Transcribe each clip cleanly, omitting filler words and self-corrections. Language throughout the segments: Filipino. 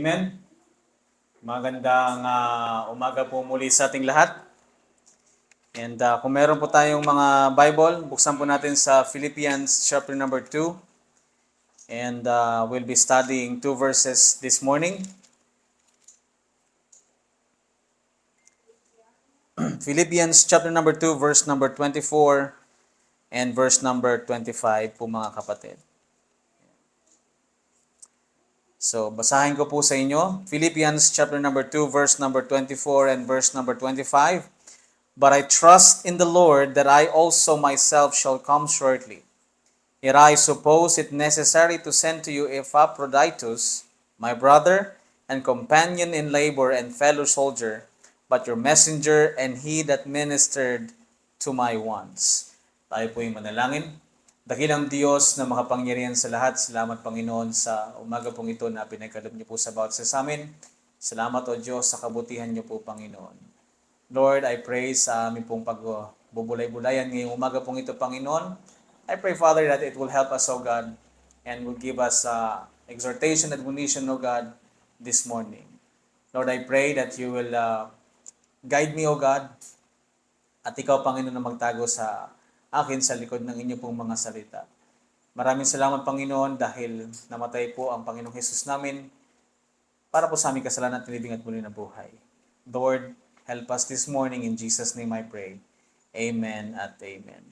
Amen. Magandang umaga po muli sa ating lahat. And kung meron po tayong mga Bible, buksan po natin sa Philippians chapter number 2. And we'll be studying 2 verses this morning. Philippians chapter number 2, verse number 24 and verse number 25 po mga kapatid. So, basahin ko po sa inyo. Philippians chapter number 2, verse number 24 and verse number 25. But I trust in the Lord that I also myself shall come shortly. Yet I suppose it necessary to send to you Epaphroditus, my brother and companion in labor and fellow soldier, but your messenger and he that ministered to my wants. Tayo po yung manalangin. Dakilang Diyos na makapangyarihan sa lahat, salamat Panginoon sa umaga pong ito na pinagkaloob niyo po sa bawat isa sa amin. Salamat o Diyos sa kabutihan niyo po Panginoon. Lord, I pray sa aming pong pagbubulay-bulayan ngayong umaga pong ito Panginoon. I pray Father that it will help us O God and will give us exhortation, admonition O God this morning. Lord, I pray that you will guide me O God at ikaw Panginoon na magtago sa akin sa likod ng inyo pong mga salita. Maraming salamat Panginoon dahil namatay po ang Panginoong Jesus namin para po sa aming kasalanan at nilibing at muli na buhay. Lord, help us this morning. In Jesus' name I pray. Amen at amen.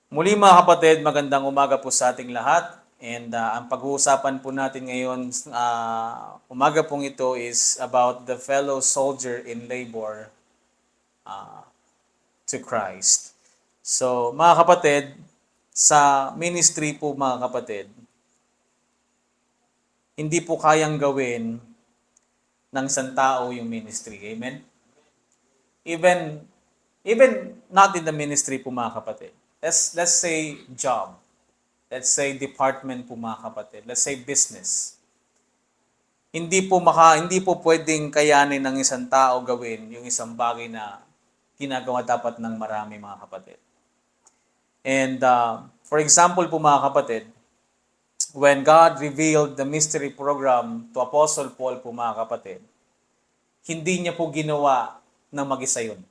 Muli mga kapatid, magandang umaga po sa ating lahat. And ang pag-uusapan po natin ngayon, umaga pong ito is about the fellow soldier in labor to Christ. So, mga kapatid, sa ministry po mga kapatid, hindi po kayang gawin ng isang tao yung ministry. Amen? Even not in the ministry po mga kapatid. Let's say job. Let's say department po mga kapatid. Let's say business. Hindi po pwedeng kayanin ng isang tao gawin yung isang bagay na ginagawa dapat ng marami mga kapatid. And for example po mga kapatid, when God revealed the mystery program to Apostle Paul po mga kapatid, hindi niya po ginawa ng mag-isa yun.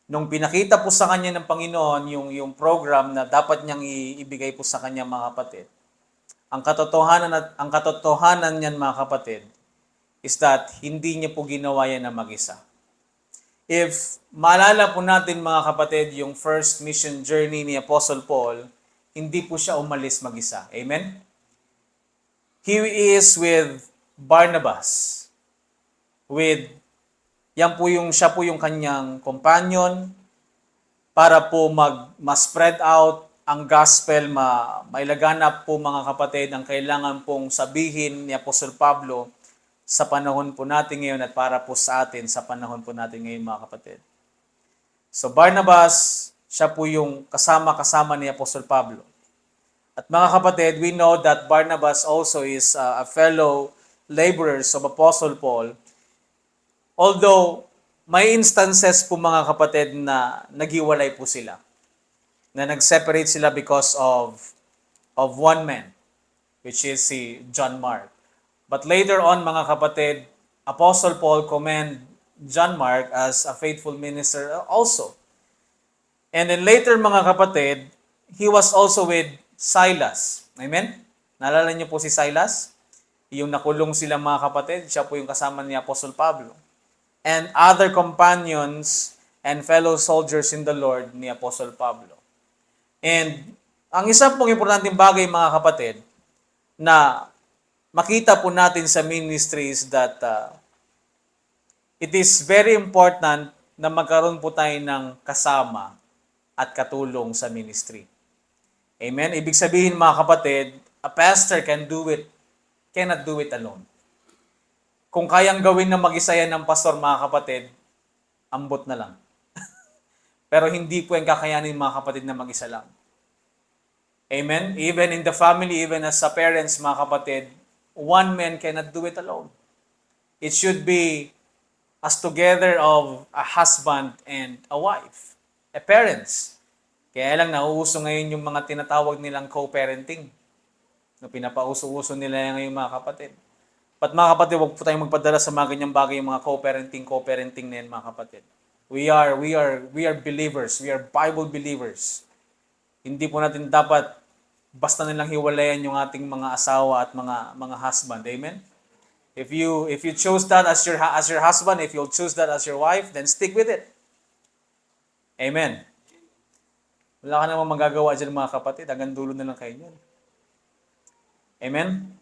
Nung pinakita po sa kanya ng Panginoon yung program na dapat niyang ibigay po sa kanya mga kapatid, ang katotohanan niyan mga kapatid is that hindi niya po ginawa yan ng mag-isa. If maalala po natin mga kapatid yung first mission journey ni Apostle Paul, hindi po siya umalis mag-isa. Amen? He is with Barnabas. Siya po yung kanyang companion para po ma-spread out ang gospel, mailaganap po mga kapatid ang kailangan pong sabihin ni Apostol Pablo sa panahon po natin ngayon at para po sa atin sa panahon po natin ngayon mga kapatid. So Barnabas, siya po yung kasama-kasama ni Apostol Pablo. At mga kapatid, we know that Barnabas also is a fellow laborers of Apostle Paul. Although may instances po mga kapatid na naghiwalay po sila, na nag-separate sila because of one man, which is si John Mark. But later on, mga kapatid, Apostle Paul commend John Mark as a faithful minister also. And then later, mga kapatid, he was also with Silas. Amen? Naalala niyo po si Silas? Yung nakulong sila mga kapatid, siya po yung kasama ni Apostle Pablo. And other companions and fellow soldiers in the Lord ni Apostle Pablo. And ang isa pong importanteng bagay mga kapatid na makita po natin sa ministries that it is very important na magkaroon po tayo ng kasama at katulong sa ministry. Amen? Ibig sabihin mga kapatid, a pastor cannot do it alone. Kung kayang gawin na mag-isa yan ng pastor mga kapatid, ambot na lang. Pero hindi po yung kakayanin mga kapatid na mag-isa lang. Amen? Even in the family, even as sa parents mga kapatid, one man cannot do it alone. It should be as together of a husband and a wife, a parents. Kaya lang nauuso ngayon yung mga tinatawag nilang co-parenting. No, pinapauso-uso nila ngayon mga kapatid. But mga kapatid, huwag po tayong magpadala sa mga ganyang bagay, yung mga co-parenting na yan, mga kapatid. We are believers. We are Bible believers. Hindi po natin dapat basta nilang hiwalayan yung ating mga asawa at mga husband. Amen? If you chose that as your husband, if you'll choose that as your wife, then stick with it. Amen. Wala ka namang magagawa dyan mga kapatid. Hanggang dulo na lang kayo yun. Amen?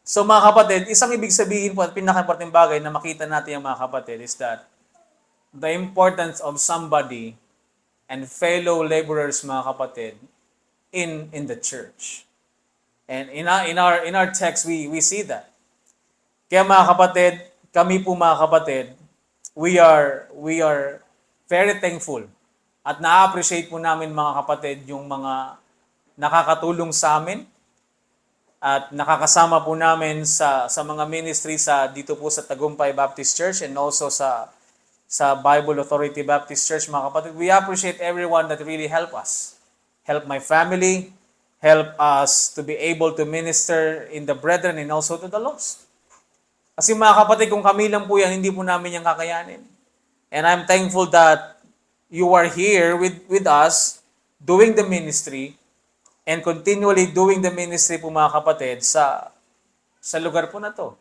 So mga kapatid, isang ibig sabihin po at pinaka-importanting bagay na makita natin yung mga kapatid is that the importance of somebody and fellow laborers mga kapatid in the church. And in our text we see that. Kaya mga kapatid, kami po mga kapatid, we are very thankful at na-appreciate po namin mga kapatid yung mga nakakatulong sa amin at nakakasama po namin sa mga ministry dito po sa Tagumpay Baptist Church and also sa Bible Authority Baptist Church mga kapatid. We appreciate everyone that really help us. Help my family, help us to be able to minister in the brethren and also to the lost. Kasi mga kapatid, kung kami lang po yan, hindi po namin yan kakayanin. And I'm thankful that you are here with us doing the ministry and continually doing the ministry po mga kapatid sa lugar po na to.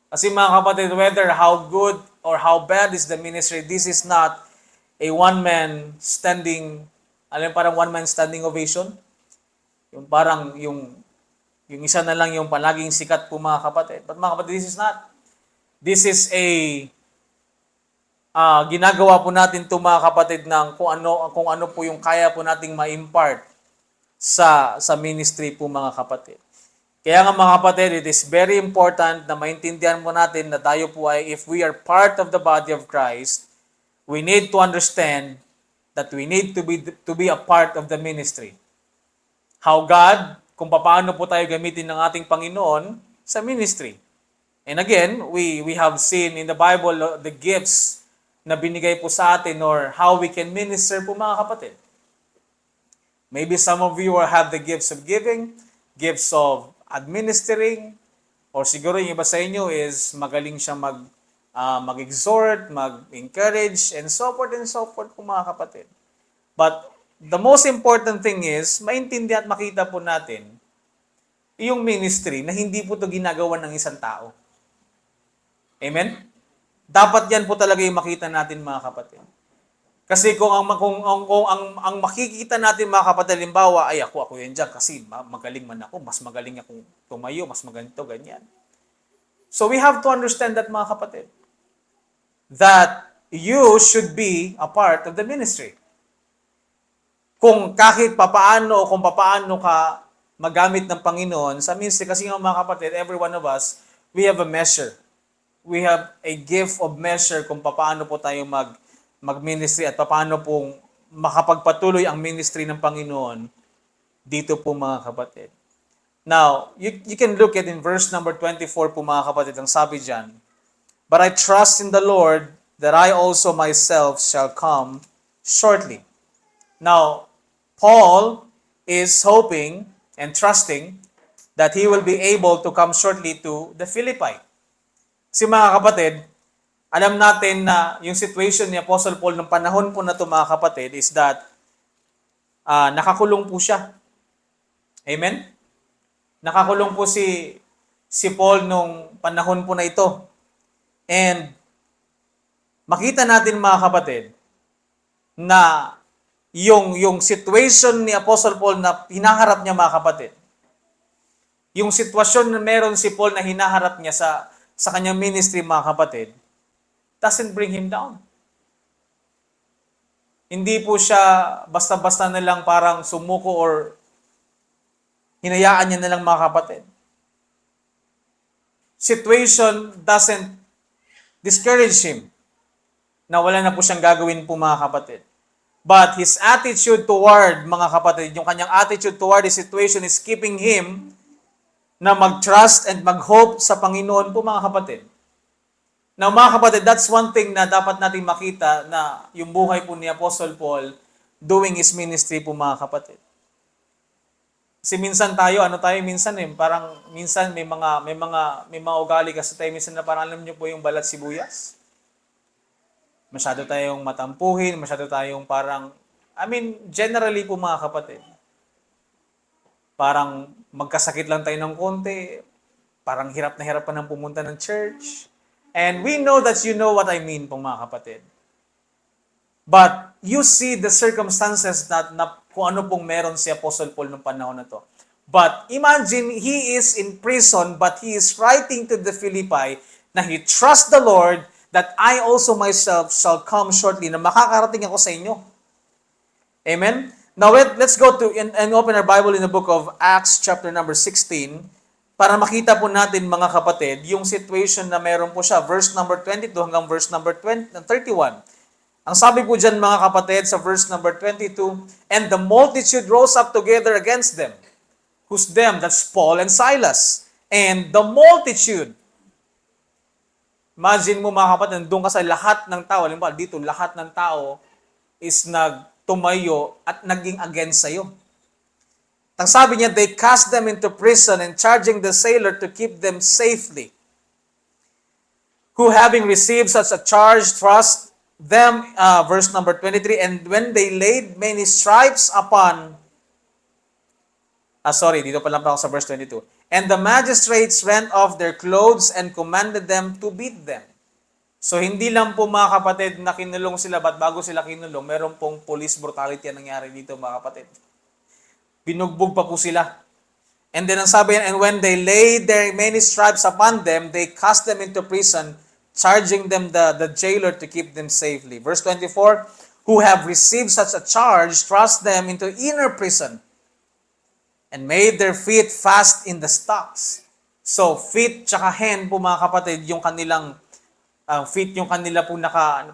Kasi mga kapatid, whether how good or how bad is the ministry, this is not a one-man standing, parang one-man standing ovation. Yung parang yung isa na lang yung palaging sikat po mga kapatid. But mga kapatid, this is not. This is ginagawa po natin to mga kapatid ng kung ano po yung kaya po nating ma-impart sa ministry po mga kapatid. Kaya nga mga kapatid, it is very important na maintindihan po natin na tayo po ay, if we are part of the body of Christ, we need to understand that we need to be a part of the ministry. How God, kung paano po tayo gamitin ng ating Panginoon sa ministry. And again, we have seen in the Bible the gifts na binigay po sa atin or how we can minister po mga kapatid. Maybe some of you have the gifts of giving, gifts of administering, or siguro yung iba sa inyo is magaling siya mag-exhort, mag-encourage, and so forth po mga kapatid. But the most important thing is, maintindihan at makita po natin yung ministry na hindi po ito ginagawa ng isang tao. Amen? Dapat yan po talaga yung makita natin mga kapatid. Kasi kung ang makikita natin mga kapatid, halimbawa, ay ako yan dyan kasi magaling man ako, mas magaling akong tumayo, mas maganito, ganyan. So we have to understand that mga kapatid, that you should be a part of the ministry. Kung kahit papaano o kung papaano ka magamit ng Panginoon sa ministry, kasi nga mga kapatid, every one of us, we have a measure. We have a gift of measure kung papaano po tayo mag-ministry at paano pong makapagpatuloy ang ministry ng Panginoon dito po mga kapatid. Now, you can look at in verse number 24 po mga kapatid, ang sabi dyan, "But I trust in the Lord that I also myself shall come shortly." Now, Paul is hoping and trusting that he will be able to come shortly to the Philippi. Kasi mga kapatid, alam natin na yung situation ni Apostle Paul ng panahon po na ito mga kapatid is that nakakulong po siya. Amen? Nakakulong po si Paul nung panahon po na ito. And makita natin mga kapatid na yung situation ni Apostle Paul na hinaharap niya mga kapatid, yung sitwasyon na meron si Paul na hinaharap niya sa kanyang ministry mga kapatid, doesn't bring him down. Hindi po siya basta-basta na lang parang sumuko or hinayaan niya na lang mga kapatid. Situation doesn't discourage him na wala na po siyang gagawin po mga kapatid. But his attitude toward, mga kapatid, yung kanyang attitude toward the situation is keeping him na mag-trust and mag-hope sa Panginoon po mga kapatid. Now mga kapatid, that's one thing na dapat natin makita na yung buhay po ni Apostle Paul doing his ministry po mga kapatid. Kasi minsan tayo, ano tayo minsan parang minsan may mga ugali kasi tayo minsan na parang alam niyo po yung balat sibuyas. Masyado tayong matampuhin, masyado tayong parang generally po mga kapatid, parang magkasakit lang tayo ng konti, parang hirap na hirap pa ng pumunta ng church. And we know that you know what I mean po mga kapatid. But you see the circumstances na kung ano pong meron si Apostle Paul nung panahon na to. But imagine, he is in prison, but he is writing to the Philippi na he trusts the Lord that I also myself shall come shortly, na makakarating ako sa inyo. Amen? Now let's go to and open our Bible in the book of Acts chapter number 16 para makita po natin mga kapatid yung situation na meron po siya, verse number 22 hanggang verse number 31. Ang sabi po dyan mga kapatid sa verse number 22, and the multitude rose up together against them. Who's them? That's Paul and Silas. And the multitude, imagine mo mga kapatid, nandun ka sa lahat ng tao, halimbawa dito, lahat ng tao is nagtumayo at naging against sa'yo. Ang sabi niya, they cast them into prison and charging the sailor to keep them safely. Who having received such a charge, thrust them, verse number 23, and when they laid many stripes upon, dito pa lang pa ako sa verse 22. And the magistrates rent off their clothes and commanded them to beat them. So, hindi lang po mga kapatid na kinulong sila, but bago sila kinulong, meron pong police brutality ang nangyari dito mga kapatid. Binugbog pa po sila. And then ang sabi yan, and when they laid their many stripes upon them, they cast them into prison, charging them the jailer to keep them safely. Verse 24, who have received such a charge, thrust them into inner prison, and made their feet fast in the stocks. So, feet tsaka hand po mga kapatid, yung kanilang feet, yung kanila po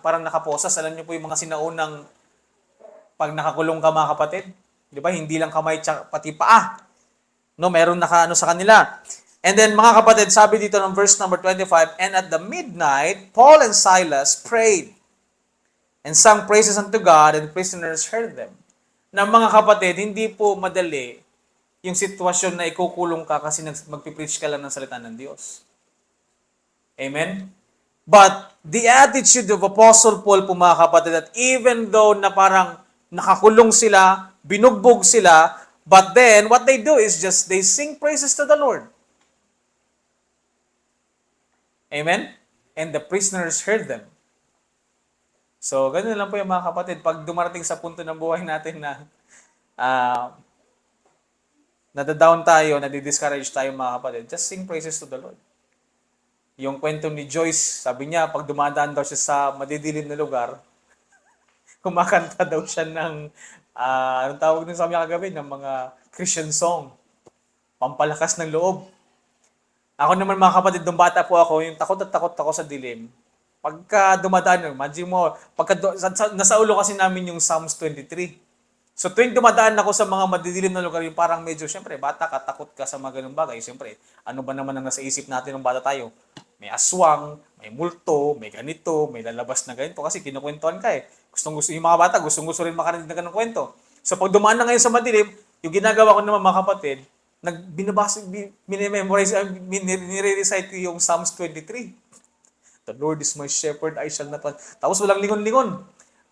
parang nakaposas. Alam niyo po yung mga sinaunang pag nakakulong ka mga kapatid. Di ba? Hindi lang kamay, pati paa. No, meron nakaano sa kanila. And then mga kapatid, sabi dito ng verse number 25, and at the midnight, Paul and Silas prayed and sang praises unto God, and prisoners heard them. Na mga kapatid, hindi po madali yung sitwasyon na ikukulong ka kasi magpipreach ka lang ng salita ng Diyos. Amen? But the attitude of Apostle Paul po mga kapatid, that even though na parang nakakulong sila, binugbog sila, but then what they do is just they sing praises to the Lord. Amen? And the prisoners heard them. So, ganun lang po yung mga kapatid. Pag dumarating sa punto ng buhay natin na nadadown tayo, nadidiscourage tayo mga kapatid, just sing praises to the Lord. Yung kwento ni Joyce, sabi niya, pag dumadaan daw siya sa madidilim na lugar, kumakanta daw siya ng, anong tawag nun sa kanya kagabi, ng mga Christian song. Pampalakas ng loob. Ako naman mga kapatid, nung bata po ako, yung takot at takot ako sa dilim. Pagka dumadaan, imagine mo, nasa ulo kasi namin yung Psalms 23. So tuwing dumadaan ako sa mga madidilim na lugar, yung parang medyo, syempre, bata ka, takot ka sa mga ganung bagay. Syempre, ano ba naman ang nasa isip natin ng bata tayo? May aswang, may multo, may ganito, may lalabas na ganito. Kasi kinukwentuhan ka eh. Gustong-gusto yung mga bata, gustong-gusto rin makarinig na ganung kwento. So pag dumaan na ngayon sa madilim, yung ginagawa ko naman mga kapatid, nire-recite ko yung Psalms 23. The Lord is my shepherd, I shall not want. Tapos walang lingon-lingon.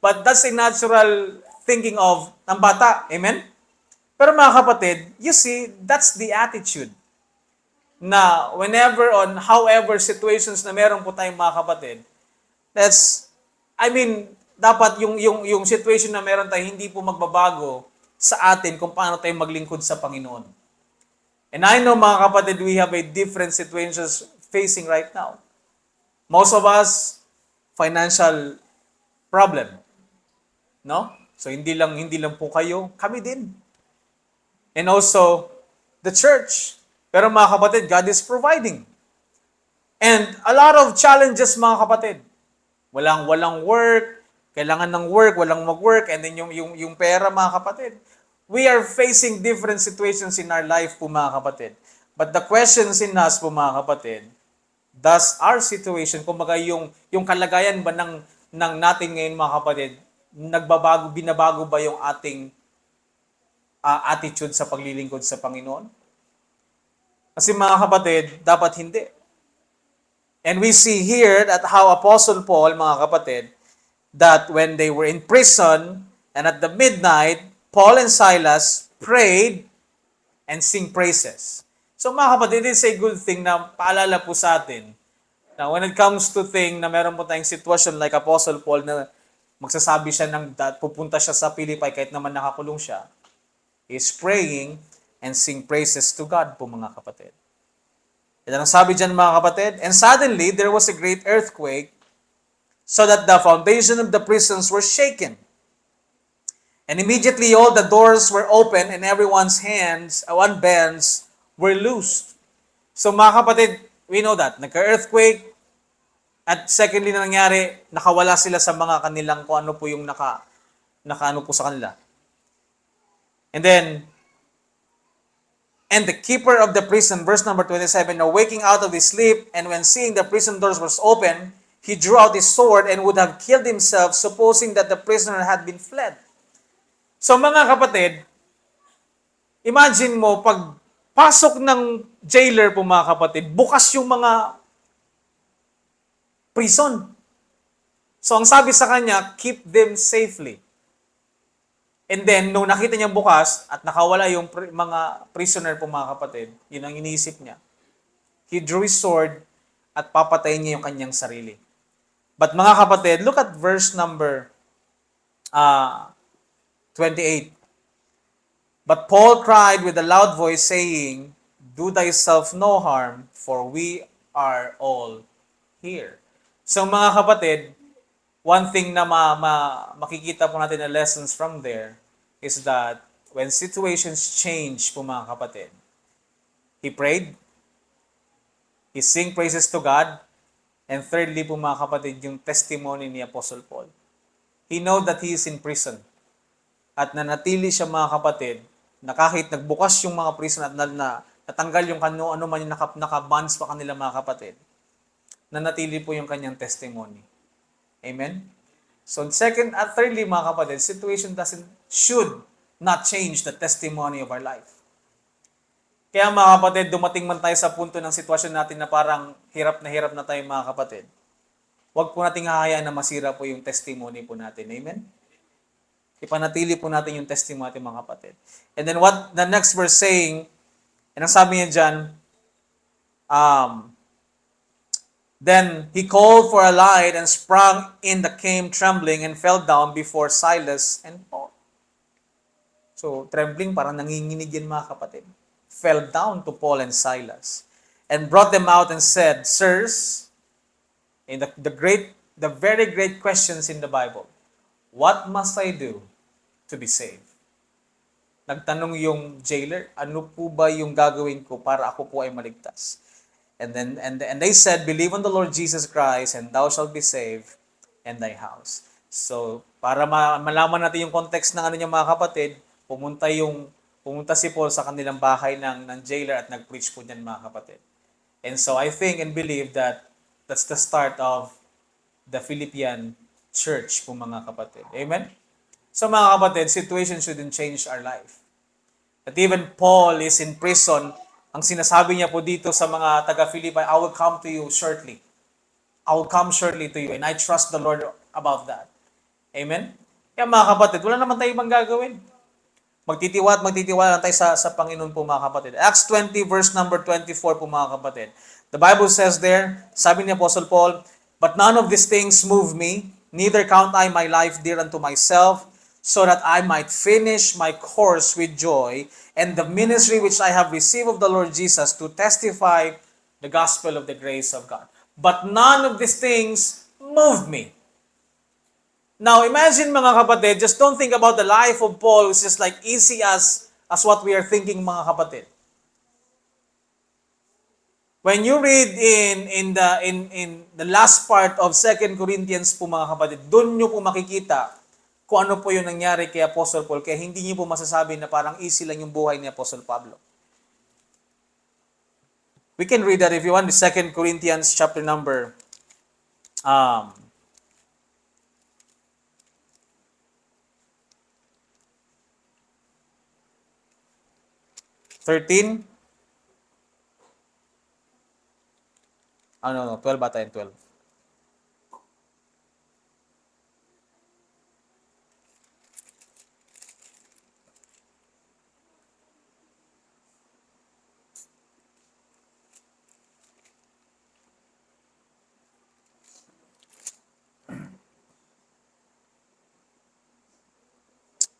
But that's a natural thinking of ng bata. Amen? Pero mga kapatid, you see, that's the attitude. Na whenever however situations na meron po tayong mga kapatid, dapat yung situation na meron tayo, hindi po magbabago sa atin kung paano tayo maglingkod sa Panginoon. And I know mga kapatid, we have a different situations facing right now. Most of us, financial problem. No? So hindi lang po kayo, kami din. And also, the church. Pero mga kapatid, God is providing. And a lot of challenges mga kapatid. Walang work, kailangan ng work, walang mag-work, and then yung pera mga kapatid. We are facing different situations in our life po mga kapatid. But the questions in us po mga kapatid, does our situation, kumbaga yung kalagayan ba ng natin ngayon mga kapatid, binabago ba yung ating attitude sa paglilingkod sa Panginoon? Kasi mga kapatid, dapat hindi. And we see here that how Apostle Paul, mga kapatid, that when they were in prison and at the midnight, Paul and Silas prayed and sing praises. So mga kapatid, it is a good thing na paalala po sa atin na when it comes to thing na meron po tayong sitwasyon like Apostle Paul na magsasabi siya pupunta siya sa Philippi kahit naman nakakulong siya, is praying and sing praises to God po mga kapatid. Yan ang sabi dyan mga kapatid. And suddenly, there was a great earthquake so that the foundation of the prisons were shaken. And immediately all the doors were open and everyone's bands were loosed. So mga kapatid, we know that. Nagka-earthquake at secondly na nangyari, nakawala sila sa mga kanilang kung ano po yung nakaano po sa kanila. And the keeper of the prison, verse number 27, now waking out of his sleep, and when seeing the prison doors was open, he drew out his sword and would have killed himself, supposing that the prisoner had been fled. So mga kapatid, imagine mo, pag pasok ng jailer po mga kapatid, bukas yung mga prison. So ang sabi sa kanya, keep them safely. And then, nung nakita niya bukas at nakawala yung mga prisoner po mga kapatid, yun ang iniisip niya. He drew his sword at papatayin niya yung kanyang sarili. But mga kapatid, look at verse number 28. But Paul cried with a loud voice saying, do thyself no harm, for we are all here. So mga kapatid, one thing na makikita po natin na lessons from there is that when situations change po mga kapatid, he prayed, he sing praises to God, and thirdly po mga kapatid, yung testimony ni Apostle Paul. He know that he is in prison. At nanatili siya mga kapatid, na kahit nagbukas yung mga prison at natanggal yung ano man yung naka-bonds pa kanila mga kapatid, nanatili po yung kanyang testimony. Amen? So thirdly mga kapatid, situation should not change the testimony of our life. Kaya mga kapatid, dumating man tayo sa punto ng sitwasyon natin na parang hirap na tayo mga kapatid, huwag po nating hahayaan na masira po yung testimony po natin. Amen? Ipanatili po natin yung testimony natin mga kapatid. And then what the next verse saying, and ang sabi niya dyan, then he called for a light and sprang in the cave trembling and fell down before Silas and Paul. So, trembling, parang nanginginig yan mga kapatid. Fell down to Paul and Silas and brought them out and said, sirs, in the very great questions in the Bible, what must I do to be saved? Nagtanong yung jailer, ano po ba yung gagawin ko para ako po ay maligtas? And they said, believe on the Lord Jesus Christ and thou shalt be saved and thy house. So, para malaman natin yung context ng ano niya mga kapatid, pumunta si Paul sa kanilang bahay ng jailer at nag-preach po niyan mga kapatid. And so I think and believe that that's the start of the Philippian church po mga kapatid. Amen? So mga kapatid, situation shouldn't change our life. That even Paul is in prison, ang sinasabi niya po dito sa mga taga-Philippi, I will come to you shortly. I will come shortly to you and I trust the Lord about that. Amen? Kaya mga kapatid, wala naman tayo ibang gagawin. Magtitiwala lang tayo sa Panginoon po mga kapatid. Acts 20 verse number 24 po mga kapatid. The Bible says there, sabi ni Apostle Paul, but none of these things move me, neither count I my life dear unto myself, so that I might finish my course with joy, and the ministry which I have received of the Lord Jesus to testify the gospel of the grace of God. But none of these things move me. Now, imagine mga kapatid, just don't think about the life of Paul, which is like easy as what we are thinking mga kapatid. When you read in the last part of 2 Corinthians po mga kapatid, doon nyo po makikita kung ano po yung nangyari kay Apostle Paul, kaya hindi nyo po masasabi na parang easy lang yung buhay ni Apostle Pablo. We can read that if you want, the 2 Corinthians chapter number 12 13. No, 12 bata yun, 12.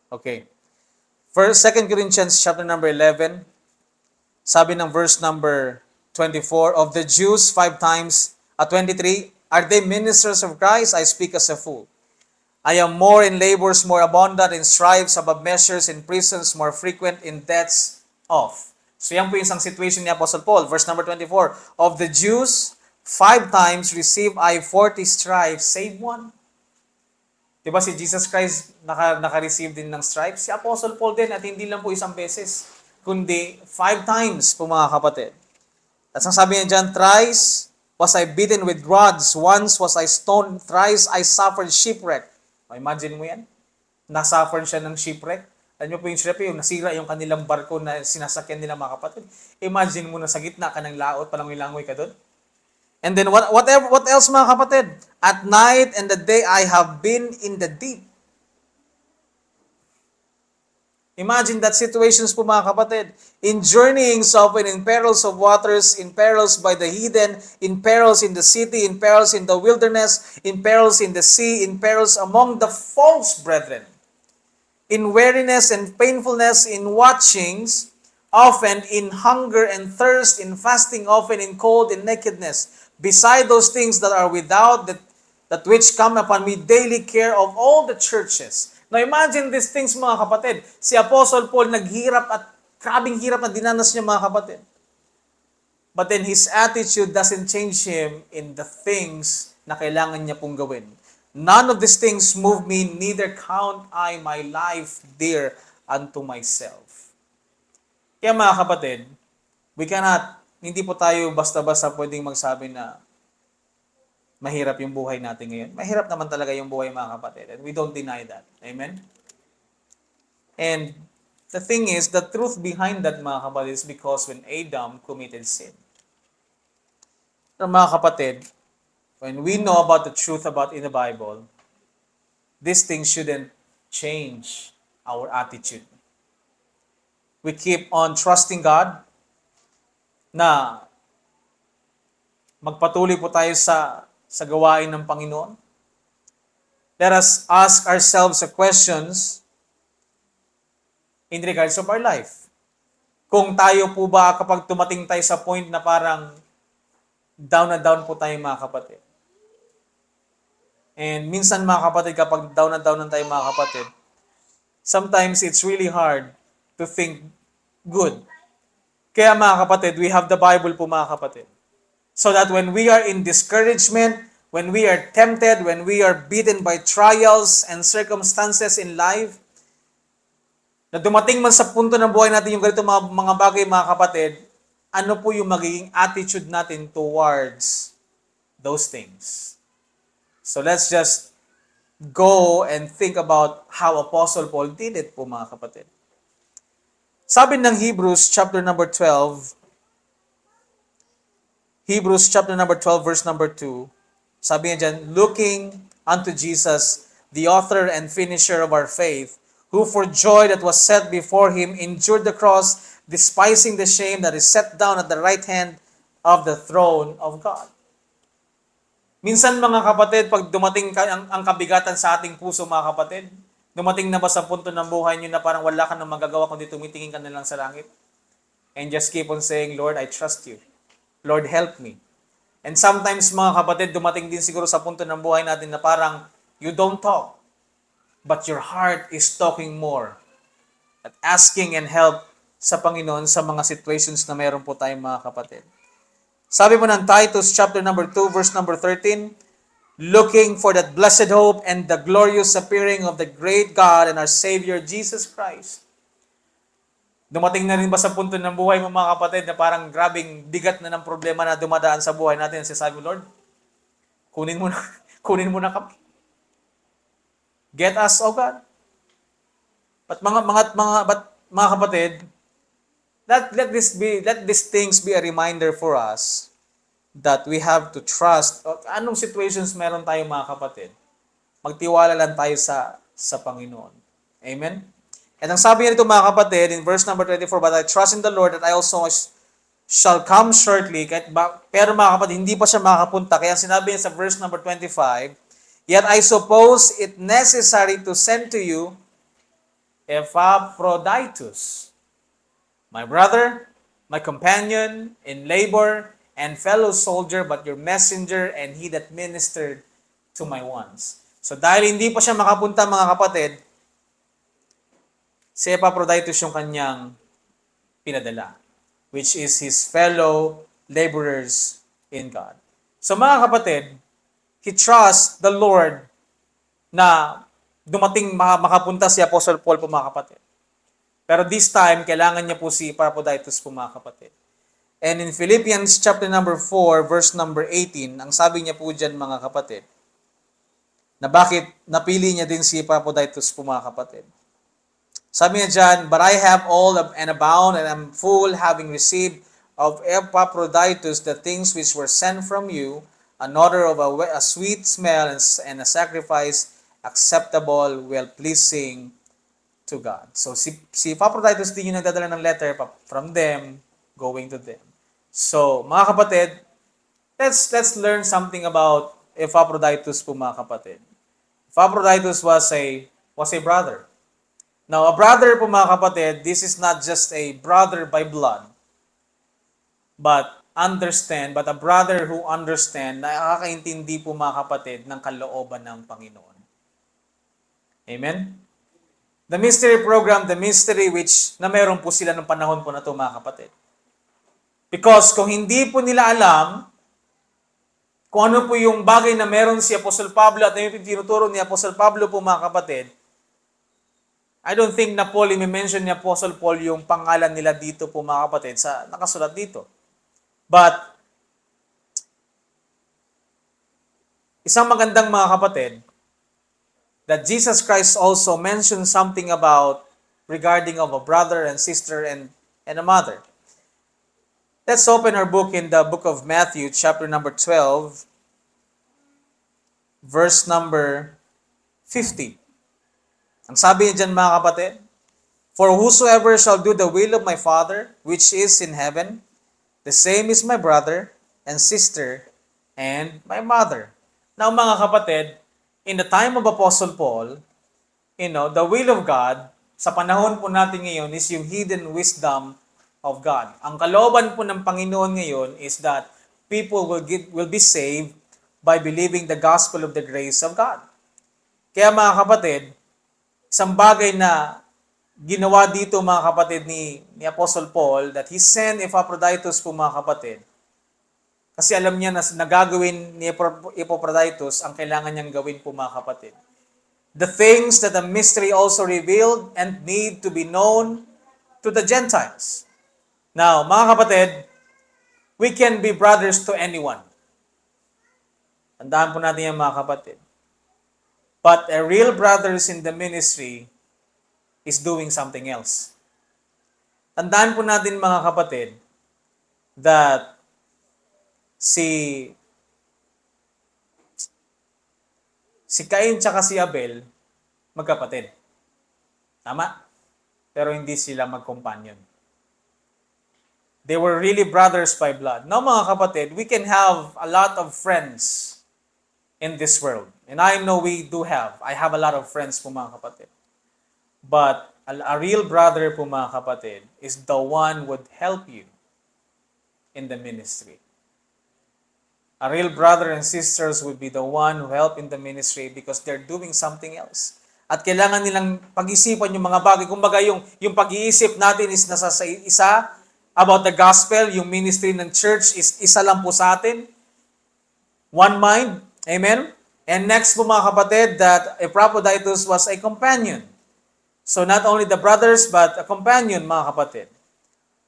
Okay. First, 2 Corinthians chapter number 11, sabi ng verse number 24, of the Jews 5 times, at 23, are they ministers of Christ? I speak as a fool. I am more in labors, more abundant in stripes, above measures, in prisons, more frequent in deaths of. So yan po yung isang situation ni Apostle Paul. Verse number 24, of the Jews, 5 times receive I 40 stripes, save one. Diba si Jesus Christ naka-receive din ng stripes? Si Apostle Paul din, at hindi lang po isang beses, kundi 5 times po mga kapatid. At ang sabi niya dyan, thrice was I beaten with rods, once was I stoned, thrice I suffered shipwreck. Imagine mo yan? Nasuffer siya ng shipwreck. Alam niyo po yung shipwreck, yung nasira yung kanilang barko na sinasakyan nila mga kapatid. Imagine mo na sa gitna ka ng laot, palangoy-langoy ka doon. And then what else mga kapatid? At night and the day I have been in the deep. Imagine that situations po mga kapatid. In journeyings often, in perils of waters, in perils by the heathen, in perils in the city, in perils in the wilderness, in perils in the sea, in perils among the false brethren. In weariness and painfulness, in watchings, often in hunger and thirst, in fasting, often in cold and nakedness. Beside those things that are without, that which come upon me, daily care of all the churches. Now imagine these things mga kapatid. Si Apostle Paul naghirap at grabing hirap na dinanas niya mga kapatid. But then his attitude doesn't change him in the things na kailangan niya pong gawin. None of these things move me, neither count I my life dear unto myself. Kaya mga kapatid, hindi po tayo basta-basta pwedeng magsabi na mahirap yung buhay natin ngayon. Mahirap naman talaga yung buhay mga kapatid. And we don't deny that. Amen? And the thing is, the truth behind that mga kapatid is because when Adam committed sin. Pero mga kapatid, when we know about the truth about in the Bible, these things shouldn't change our attitude. We keep on trusting God na magpatuloy po tayo sa gawain ng Panginoon. Let us ask ourselves questions in regards of our life. Kung tayo po ba, kapag tumating tayo sa point na parang down na down po tayo mga kapatid. And minsan mga kapatid, kapag down na tayo mga kapatid, sometimes it's really hard to think good. Kaya mga kapatid, we have the Bible po mga kapatid. So that when we are in discouragement, when we are tempted, when we are beaten by trials and circumstances in life, na dumating man sa punto ng buhay natin yung ganito mga bagay mga kapatid, ano po yung magiging attitude natin towards those things? So let's just go and think about how Apostle Paul did it po mga kapatid. Sabi ng Hebrews chapter number 12, verse number 2, sabi niya dyan, looking unto Jesus, the author and finisher of our faith, who for joy that was set before him endured the cross, despising the shame, that is set down at the right hand of the throne of God. Minsan mga kapatid, pag dumating ang kabigatan sa ating puso mga kapatid, dumating na ba sa punto ng buhay niyo na parang wala ka nang magagawa kundi tumitingin ka na lang sa langit? And just keep on saying, Lord, I trust you. Lord, help me. And sometimes mga kapatid, dumating din siguro sa punto ng buhay natin na parang you don't talk, but your heart is talking more at asking and help sa Panginoon sa mga situations na meron po tayong mga kapatid. Sabi po ng Titus chapter number 2, verse number 13, looking for that blessed hope and the glorious appearing of the great God and our Savior, Jesus Christ. Dumating na rin ba sa punto ng buhay mo mga kapatid na parang grabing bigat na ng problema na dumadaan sa buhay natin? Sabi, Lord, kunin mo na kami. Get us, O God. But mga kapatid, Let these things be a reminder for us that we have to trust. Anong situations meron tayo mga kapatid? Magtiwala lang tayo sa Panginoon. Amen? And ang sabi niya nito mga kapatid, in verse number 24, but I trust in the Lord that I also shall come shortly. Pero mga kapatid, hindi pa siya makakapunta. Kaya sinabi niya sa verse number 25, yet I suppose it necessary to send to you Epaphroditus, my brother, my companion in labor, and fellow soldier, but your messenger, and he that ministered to my wants. So dahil hindi pa siya makapunta mga kapatid, si Epaphroditus yung kanyang pinadala, which is his fellow laborers in God. So mga kapatid, he trusts the Lord na dumating makapunta si Apostle Paul po mga kapatid. Pero this time, kailangan niya po si Epaphroditus po mga kapatid. And in Philippians chapter number 4, verse number 18, ang sabi niya po dyan mga kapatid, na bakit napili niya din si Epaphroditus po mga kapatid. Sabi niya dyan, but I have all and abound and am full, having received of Epaphroditus the things which were sent from you, an odor of a sweet smell and a sacrifice acceptable, well-pleasing to God. So si Epaphroditus din yung nagdadala ng letter from them, going to them. So, mga kapatid, let's learn something about Epaphroditus po mga kapatid. Epaphroditus was a brother. Now, a brother po mga kapatid, this is not just a brother by blood, but a brother who understand, nakakaintindi po mga kapatid ng kalooban ng Panginoon. Amen? The mystery program, the mystery which na meron po sila ng panahon po na ito mga kapatid. Because kung hindi po nila alam kung ano po yung bagay na meron si Apostle Pablo at yung tinuturo ni Apostle Pablo po mga kapatid, I don't think na Paul, i-mention ni Apostle Paul yung pangalan nila dito po mga kapatid sa nakasulat dito. But, isang magandang mga kapatid, that Jesus Christ also mentioned something about regarding of a brother and sister and a mother. Let's open our book in the book of Matthew, chapter number 12, verse number 50. Ang sabi niya dyan mga kapatid, for whosoever shall do the will of my Father, which is in heaven, the same is my brother and sister and my mother. Now mga kapatid, in the time of Apostle Paul, the will of God, sa panahon po natin ngayon is yung hidden wisdom of God. Ang kalooban po ng Panginoon ngayon is that people will be saved by believing the gospel of the grace of God. Kaya mga kapatid, isang bagay na ginawa dito mga kapatid ni Apostle Paul, that he sent Epaphroditus po mga kapatid. Kasi alam niya na nagagawin ni Epaphroditus ang kailangan niyang gawin po mga kapatid. The things that the mystery also revealed and need to be known to the Gentiles. Now, mga kapatid, we can be brothers to anyone. Tandaan po natin yan mga kapatid. But a real brothers in the ministry is doing something else. Tandaan po natin mga kapatid that si Cain tsaka si Abel magkapatid. Tama? Pero hindi sila mag-companion. They were really brothers by blood. Now mga kapatid, we can have a lot of friends in this world. And I know we do have. I have a lot of friends po mga kapatid. But a real brother po mga kapatid is the one who would help you in the ministry. A real brother and sisters would be the one who help in the ministry because they're doing something else. At kailangan nilang pag-isipan yung mga bagay. Kumbaga yung pag-iisip natin is nasa isa about the gospel, yung ministry ng church is isa lang po sa atin. One mind. Amen? And next po mga kapatid, that Epaphroditus was a companion. So not only the brothers, but a companion mga kapatid.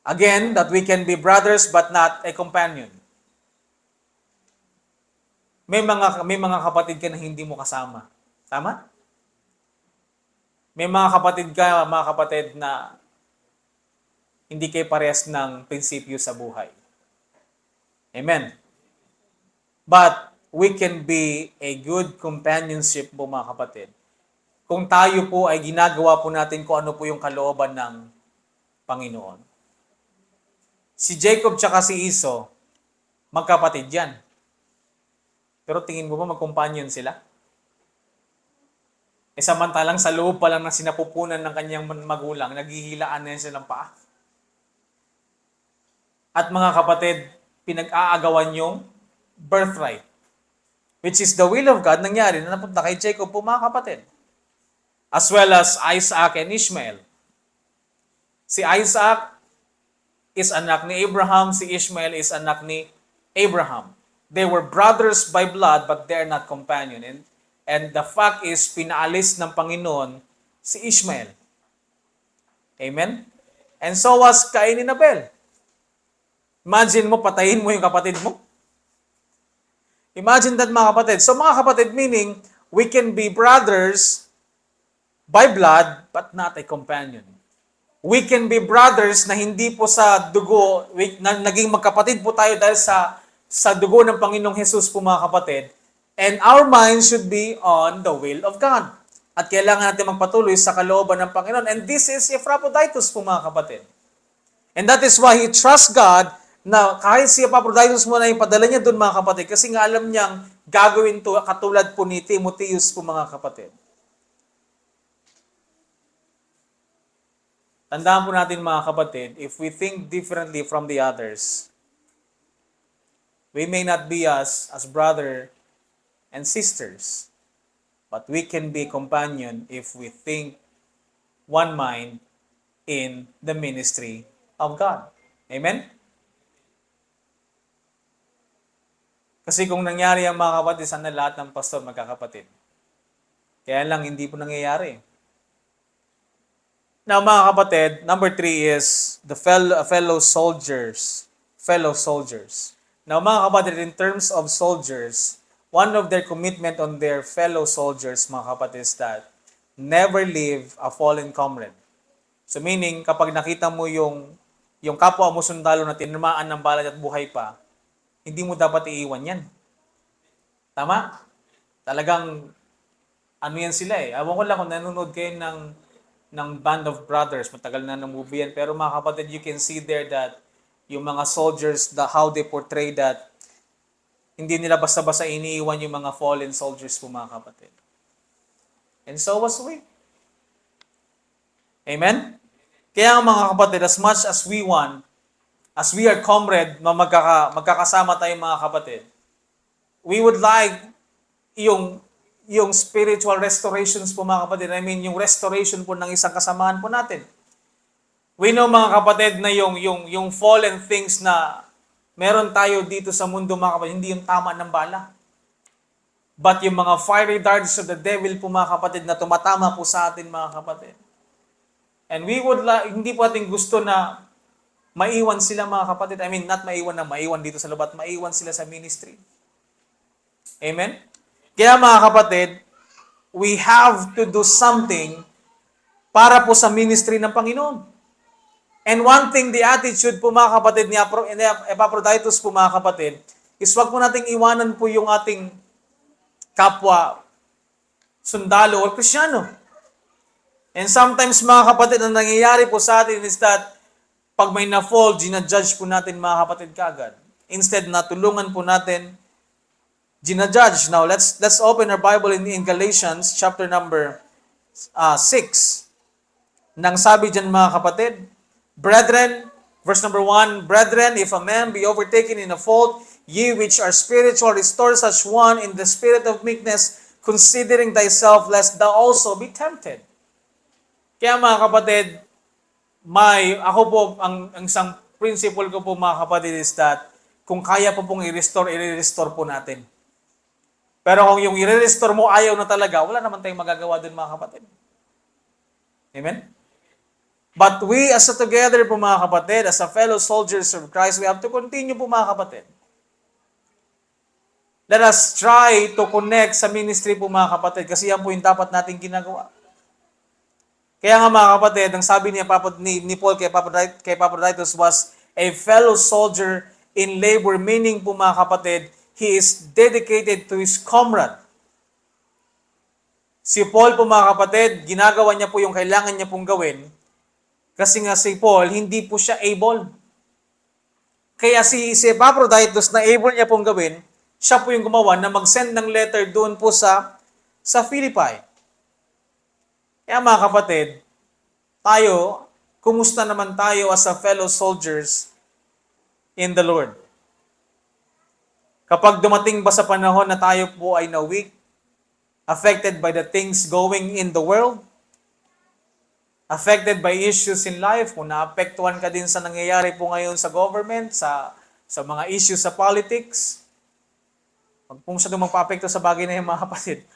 Again, that we can be brothers but not a companion. May mga kapatid ka na hindi mo kasama. Tama? May mga kapatid ka, mga kapatid, na hindi kayo parehas ng prinsipyo sa buhay. Amen. But we can be a good companionship po mga kapatid. Kung tayo po ay ginagawa po natin kung ano po yung kalooban ng Panginoon. Si Jacob tsaka si Esau, magkapatid yan. Pero tingin mo ba mag-companion sila? Samantalang sa loob pa lang ng sinapupunan ng kanyang magulang, naghihilaan na silang paa. At mga kapatid, pinag-aagawan yung birthright, which is the will of God, nangyari na napunta kay Jacob po mga kapatid. As well as Isaac and Ishmael. Si Isaac is anak ni Abraham, si Ishmael is anak ni Abraham. They were brothers by blood, but they're not companion. And the fact is, pinaalis ng Panginoon si Ishmael. Amen? And so was Cain and Abel. Imagine mo, patayin mo yung kapatid mo. Imagine that mga kapatid. So mga kapatid, meaning, we can be brothers by blood, but not a companion. We can be brothers na hindi po sa dugo, na naging magkapatid po tayo dahil sa dugo ng Panginoong Jesus po mga kapatid. And our minds should be on the will of God. At kailangan natin magpatuloy sa kalooban ng Panginoon. And this is Epaphroditus po mga kapatid. And that is why he trusts God na kahit si Epaphroditus mo na ipadala niya doon mga kapatid, kasi nga alam niyang gagawin to katulad po ni Timotheus po mga kapatid. Tandaan po natin mga kapatid, if we think differently from the others, we may not be as brother and sisters, but we can be companion if we think one mind in the ministry of God. Amen? Kasi kung nangyari ang mga kapatid, sana lahat ng pastor magkakapatid. Kaya lang, hindi po nangyayari. Now, mga kapatid, number 3 is the fellow soldiers. Fellow soldiers. Now, mga kapatid, in terms of soldiers, one of their commitment on their fellow soldiers, mga kapatid, is that never leave a fallen comrade. So meaning, kapag nakita mo yung kapwa mo sundalo na tinamaan ng bala at buhay pa, hindi mo dapat iiwan yan. Tama? Talagang, ano yan sila eh. Awan ko lang kung nanonood kayo ng Band of Brothers, matagal na ng movie yan. Pero mga kapatid, you can see there that yung mga soldiers, how they portray that, hindi nila basta-basta iniiwan yung mga fallen soldiers po mga kapatid. And so was we. Amen? Kaya mga kapatid, as much as we want, as we are comrade, magkakasama tayo mga kapatid, we would like yung spiritual restorations po mga kapatid. I mean, yung restoration po ng isang kasamahan po natin. We know mga kapatid na yung fallen things na meron tayo dito sa mundo mga kapatid, hindi yung tama ng bala. But yung mga fiery darts of the devil po mga kapatid na tumatama po sa atin mga kapatid. And we would hindi po ating gusto na maiwan sila mga kapatid. I mean, not maiwan dito sa lubat, maiwan sila sa ministry. Amen? Kaya mga kapatid, we have to do something para po sa ministry ng Panginoon. And one thing, the attitude po mga kapatid ni Epaphroditus po mga kapatid, is wag po nating iwanan po yung ating kapwa sundalo o Kristyano. And sometimes mga kapatid, ang nangyayari po sa atin is that pag may na-fall, ginajudge po natin mga kapatid kagad. Instead na tulungan po natin, ginajudge. Now, let's open our Bible in Galatians chapter number 6. Nang sabi dyan mga kapatid, Brethren, verse number 1, Brethren, if a man be overtaken in a fault, ye which are spiritual, restore such one in the spirit of meekness, considering thyself, lest thou also be tempted. Kaya mga kapatid, ako po, ang isang principle ko po mga kapatid is that, kung kaya po pong i-restore po natin. Pero kung yung i-restore mo ayaw na talaga, wala naman tayong magagawa dun mga kapatid. Amen? But we as a together po mga kapatid, as a fellow soldiers of Christ, we have to continue po mga kapatid. Let us try to connect sa ministry po mga kapatid kasi yan po yung dapat nating ginagawa. Kaya nga mga kapatid, ang sabi ni Paul kay Epaphroditus was a fellow soldier in labor, meaning po mga kapatid, he is dedicated to his comrade. Si Paul po mga kapatid, ginagawa niya po yung kailangan niya pong gawin kasi nga si Paul, hindi po siya able. Kaya si Epaphroditus na able niya pong gawin, siya po yung gumawa na mag-send ng letter doon po sa Philippi. Kaya mga kapatid, tayo, kumusta naman tayo as a fellow soldiers in the Lord? Kapag dumating ba sa panahon na tayo po ay na-weak, affected by the things going in the world, affected by issues in life, kung naapektuhan ka din sa nangyayari po ngayon sa government, sa mga issues sa politics, huwag po masyadong magpa-apekto sa bagay na yung mga kapatid.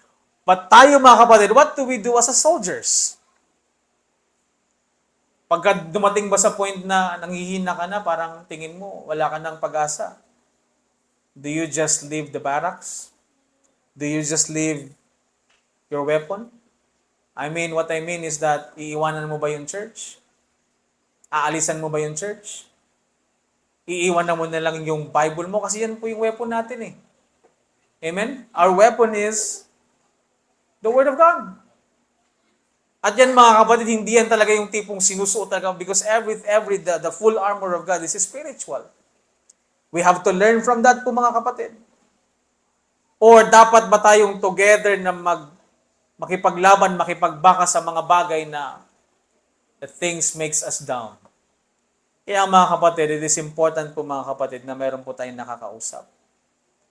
But tayo mga kapatid, what do we do as a soldiers? Pagka dumating ba sa point na nanghihina ka na, parang tingin mo, wala ka ng pag-asa? Do you just leave the barracks? Do you just leave your weapon? What I mean is that, iiwanan mo ba yung church? Aalisan mo ba yung church? Iiwanan mo na lang yung Bible mo kasi yan po yung weapon natin eh. Amen? Our weapon is the Word of God. At yan mga kapatid, hindi yan talaga yung tipong sinusuot talaga because the full armor of God is spiritual. We have to learn from that po mga kapatid. Or dapat ba tayong together na makipaglaban, makipagbaka sa mga bagay na the things makes us down? Kaya mga kapatid, it is important po mga kapatid na meron po tayong nakakausap.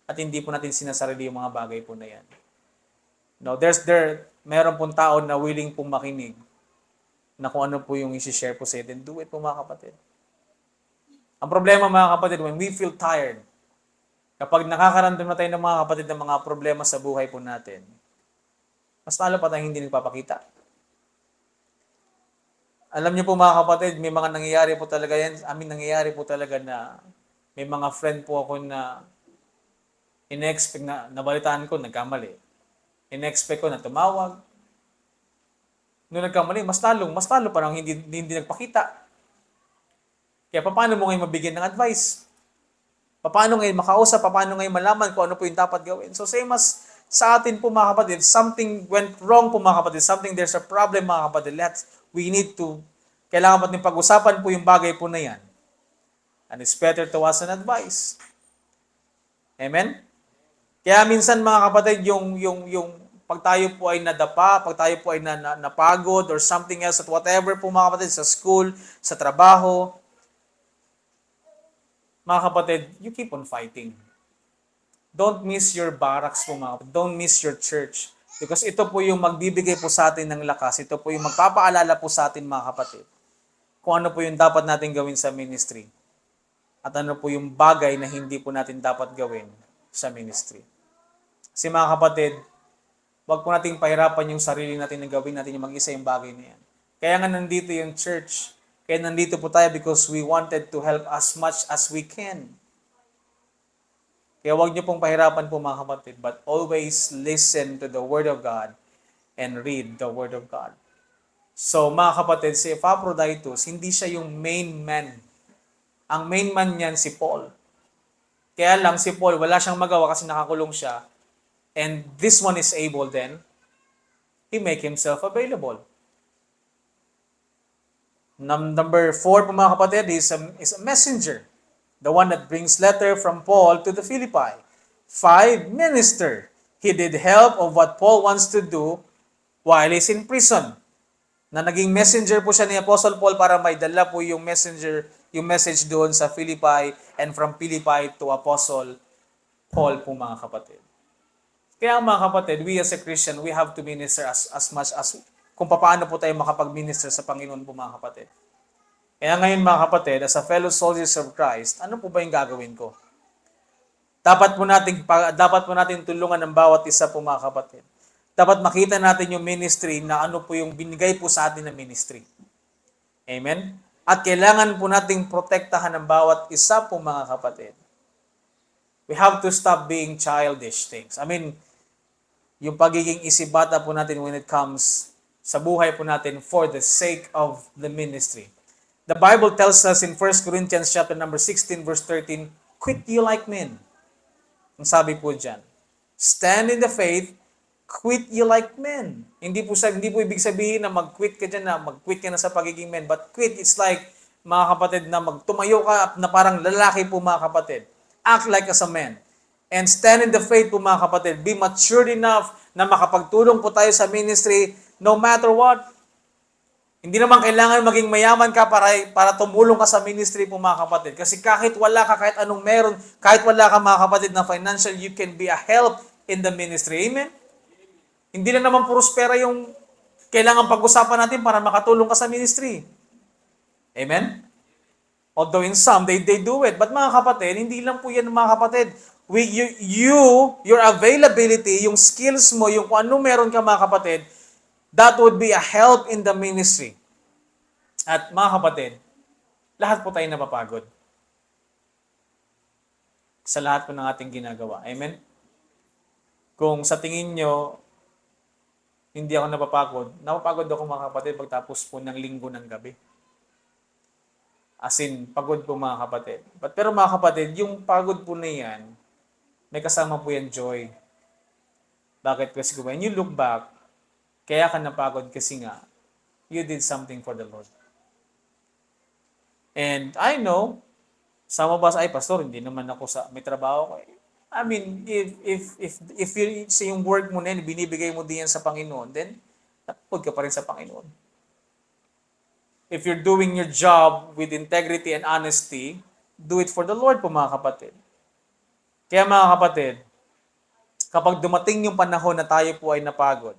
At hindi po natin sinasarili yung mga bagay po na yan. No, meron pong tao na willing pong makinig na kung ano po yung isi-share po sa atin. Do it po mga kapatid. Ang problema mga kapatid, when we feel tired, kapag nakakaramdam na tayo ng mga kapatid ng mga problema sa buhay po natin, mas lalo pa tayong hindi nagpapakita. Alam niyo po mga kapatid, may mga nangyayari po talaga yan. Nangyayari po talaga na may mga friend po ako na in-expect na nabalitaan ko, nagkamali. In-expect ko na tumawag. Nung nagkamali, mas talo parang hindi nagpakita. Kaya paano mo ngayon mabigyan ng advice? Paano ngayon makausap? Paano ngayon malaman kung ano po yung dapat gawin? So same as sa atin po mga kapatid, something went wrong po mga kapatid, there's a problem mga kapatid, kailangan natin pag-usapan po yung bagay po na yan. And it's better to ask an advice. Amen? Kaya minsan mga kapatid, yung pag tayo po ay nadapa, pag tayo po ay napagod or something else at whatever po mga kapatid, sa school, sa trabaho, mga kapatid, you keep on fighting. Don't miss your barracks po mga kapatid. Don't miss your church. Because ito po yung magbibigay po sa atin ng lakas. Ito po yung magpapaalala po sa atin mga kapatid. Kung ano po yung dapat natin gawin sa ministry. At ano po yung bagay na hindi po natin dapat gawin sa ministry. Kasi mga kapatid, wag po nating pahirapan yung sarili natin na gawin natin yung mag-isa yung bagay na yan. Kaya nga nandito yung church. Kaya nandito po tayo because we wanted to help as much as we can. Kaya wag niyo pong pahirapan po mga kapatid, but always listen to the Word of God and read the Word of God. So mga kapatid, si Epaphroditus, hindi siya yung main man. Ang main man niyan si Paul. Kaya lang si Paul, wala siyang magawa kasi nakakulong siya. And this one is able then, he make himself available. Number 4 po mga kapatid is a messenger. The one that brings letter from Paul to the Philippi. 5, minister. He did help of what Paul wants to do while he's in prison. Na naging messenger po siya ni Apostle Paul para may dala po yung message doon sa Philippi and from Philippi to Apostle Paul po mga kapatid. Kaya mga kapatid, we as a Christian, we have to minister as much as kung paano po tayo makapag-minister sa Panginoon po mga kapatid. Kaya ngayon mga kapatid, as a fellow soldiers of Christ, ano po ba yung gagawin ko? Dapat po natin tulungan ng bawat isa po mga kapatid. Dapat makita natin yung ministry na ano po yung binigay po sa atin na ministry. Amen? At kailangan po nating protektahan ng bawat isa po mga kapatid. We have to stop being childish things. Yung pagiging isibata po natin when it comes sa buhay po natin for the sake of the ministry. The Bible tells us in 1 Corinthians chapter number 16 verse 13, quit you like men. Ang sabi po diyan, stand in the faith, quit you like men. Hindi po ibig sabihin na mag-quit ka diyan na mag-quit ka na sa pagiging men, but quit it's like mga kapatid na magtumayo ka na parang lalaki po mga kapatid. Act like as a man. And stand in the faith po mga kapatid. Be matured enough na makapagtulong po tayo sa ministry no matter what. Hindi naman kailangan maging mayaman ka para tumulong ka sa ministry po mga kapatid. Kasi kahit wala ka, kahit anong meron, kahit wala ka mga kapatid na financial, you can be a help in the ministry. Amen? Hindi lang naman puros pera yung kailangan pag-usapan natin para makatulong ka sa ministry. Amen? Although in some, they do it. But mga kapatid, hindi lang po yan mga kapatid. Your availability, yung skills mo, yung kung ano meron ka mga kapatid, that would be a help in the ministry. At mga kapatid, lahat po tayo napapagod sa lahat po ng ating ginagawa. Amen? Kung sa tingin nyo, hindi ako napapagod ako mga kapatid pagtapos po ng linggo ng gabi. As in, pagod po mga kapatid. Pero mga kapatid, yung pagod po na yan, may kasama po yan joy. Bakit? Kasi when you look back, kaya ka napagod kasi nga, you did something for the Lord. And I know, some of us, ay pastor, hindi naman ako may trabaho ko. I mean, if you sa yung work mo na yun, binibigay mo din yan sa Panginoon, then napagod ka pa rin sa Panginoon. If you're doing your job with integrity and honesty, do it for the Lord po mga kapatid. Kaya mga kapatid, kapag dumating yung panahon na tayo po ay napagod,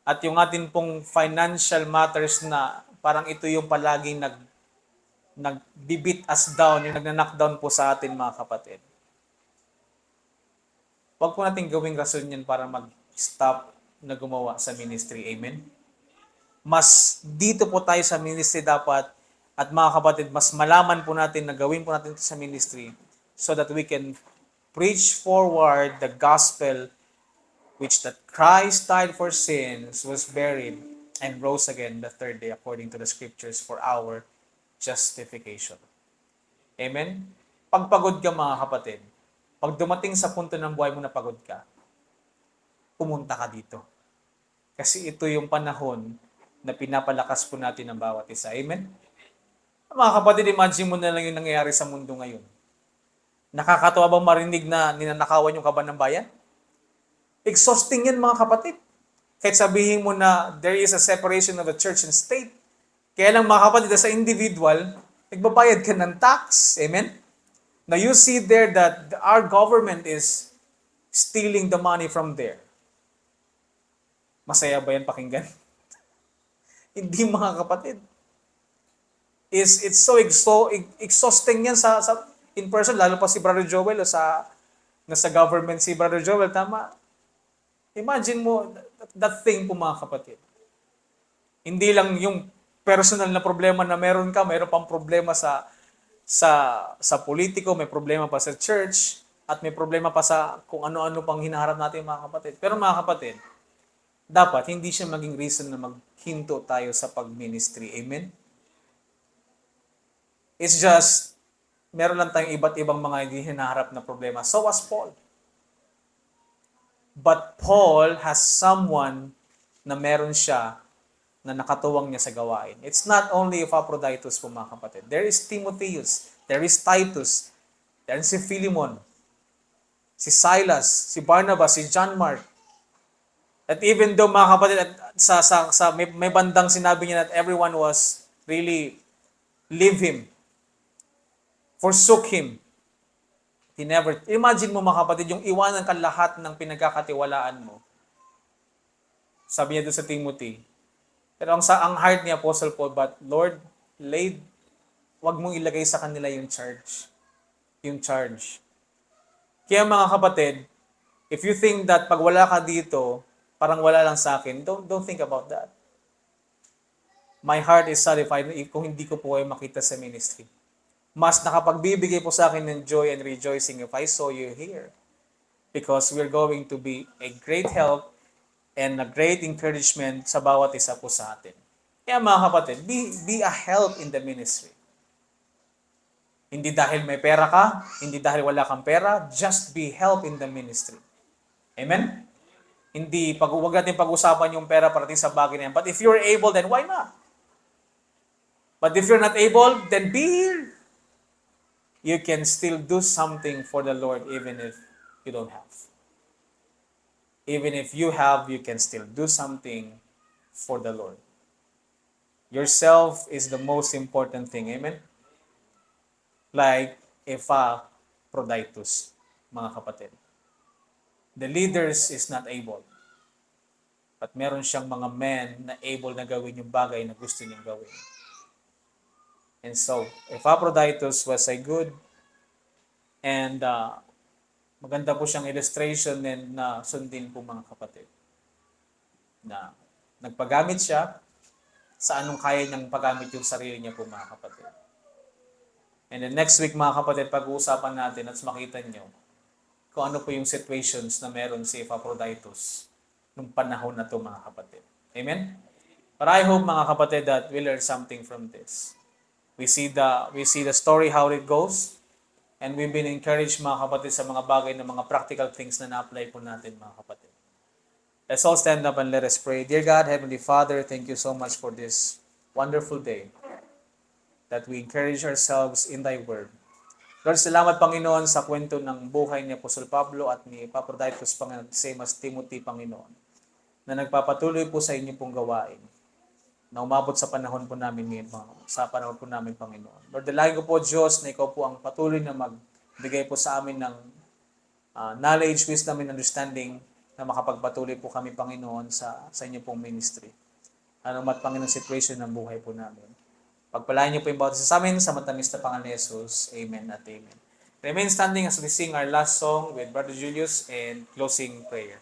at yung atin pong financial matters na parang ito yung palaging nag-beat us down, yung nag-knockdown po sa atin mga kapatid. Huwag po natin gawing rason yan para mag-stop na gumawa sa ministry. Amen? Mas dito po tayo sa ministry dapat at mga kapatid, mas malaman po natin na gawin po natin ito sa ministry so that we can preach forward the gospel which that Christ died for sins, was buried, and rose again the third day according to the scriptures for our justification. Amen? Pagpagod ka mga kapatid, pag dumating sa punto ng buhay mo na pagod ka, pumunta ka dito. Kasi ito yung panahon na pinapalakas po natin ang bawat isa. Amen? Mga kapatid, imagine mo na lang yung nangyayari sa mundo ngayon. Nakakatawa bang marinig na ninanakawan yung kaban ng bayan? Exhausting yan mga kapatid. Kahit sabihin mo na there is a separation of the church and state. Kaya lang mga kapatid, sa individual, nagbabayad ka ng tax. Amen? Now you see there that our government is stealing the money from there. Masaya ba yan pakinggan? Hindi mga kapatid. It's so exhausting yan sa in person, lalo pa si Brother Joel o nasa government si Brother Joel, tama? Imagine mo that thing po mga kapatid. Hindi lang yung personal na problema na meron ka, mayroon pang problema sa politiko, may problema pa sa church, at may problema pa sa kung ano-ano pang hinaharap natin mga kapatid. Pero mga kapatid, dapat hindi siya maging reason na maghinto tayo sa pag-ministry. Amen? It's just, meron lang tayong iba't ibang mga hindi hinaharap na problema. So was Paul. But Paul has someone na meron siya na nakatuwang niya sa gawain. It's not only Epaphroditus po mga kapatid. There is Timotheus, there is Titus, there is si Philemon, si Silas, si Barnabas, si John Mark. At even though mga kapatid, may bandang sinabi niya that everyone was really leave him, forsook him. He never, imagine mo mga kapatid, yung iwanan ka lahat ng pinagkakatiwalaan mo. Sabi niya doon sa Timothy, pero ang heart ni Apostle Paul, but Lord, wag mong ilagay sa kanila yung charge. Yung charge. Kaya mga kapatid, if you think that pag wala ka dito, parang wala lang sa akin, don't think about that. My heart is satisfied kung hindi ko po kayo makita sa ministry. Mas nakapagbibigay po sa akin ng joy and rejoicing if I saw you here. Because we're going to be a great help and a great encouragement sa bawat isa po sa atin. Kaya mga kapatid, be a help in the ministry. Hindi dahil may pera ka, hindi dahil wala kang pera, just be help in the ministry. Amen? Hindi, huwag natin pag-usapan yung pera parating sa bagay na yan. But if you're able, then why not? But if you're not able, then be here. You can still do something for the Lord even if you don't have. Even if you have, you can still do something for the Lord. Yourself is the most important thing. Amen? Like Epaphroditus, mga kapatid. The leaders is not able. But meron siyang mga men na able na gawin yung bagay na gusto niyang gawin. And so, Epaphroditus was a good and maganda po siyang illustration and na sundin po mga kapatid. Na nagpagamit siya sa anong kaya niyang pagamit yung sarili niya po mga kapatid. And then next week mga kapatid, pag-uusapan natin at makita niyo kung ano po yung situations na meron si Epaphroditus nung panahon na to mga kapatid. Amen? But I hope mga kapatid that we learn something from this. We see the story how it goes. And we've been encouraged mga kapatid sa mga bagay na mga practical things na na-apply po natin mga kapatid. Let's all stand up and let us pray. Dear God, Heavenly Father, thank you so much for this wonderful day that we encourage ourselves in Thy Word. Lord, salamat Panginoon sa kwento ng buhay ni Apostol Pablo at ni Epaphroditus, Panginoon, same as Timothy, Panginoon, na nagpapatuloy po sa inyo pong gawain na umabot sa panahon po namin ngayon, Panginoon. Lord, dalangin ko po, Diyos, na ikaw po ang patuloy na magbigay po sa amin ng knowledge, wisdom, and understanding na makapagpatuloy po kami, Panginoon, sa inyo pong ministry. Anumat, Panginoon, situation ng buhay po namin. Pagpalain niyo po yung bawat isa sa amin sa matamis na Pangalan ni Jesus. Amen at amen. Remain standing as we sing our last song with Brother Julius and closing prayer.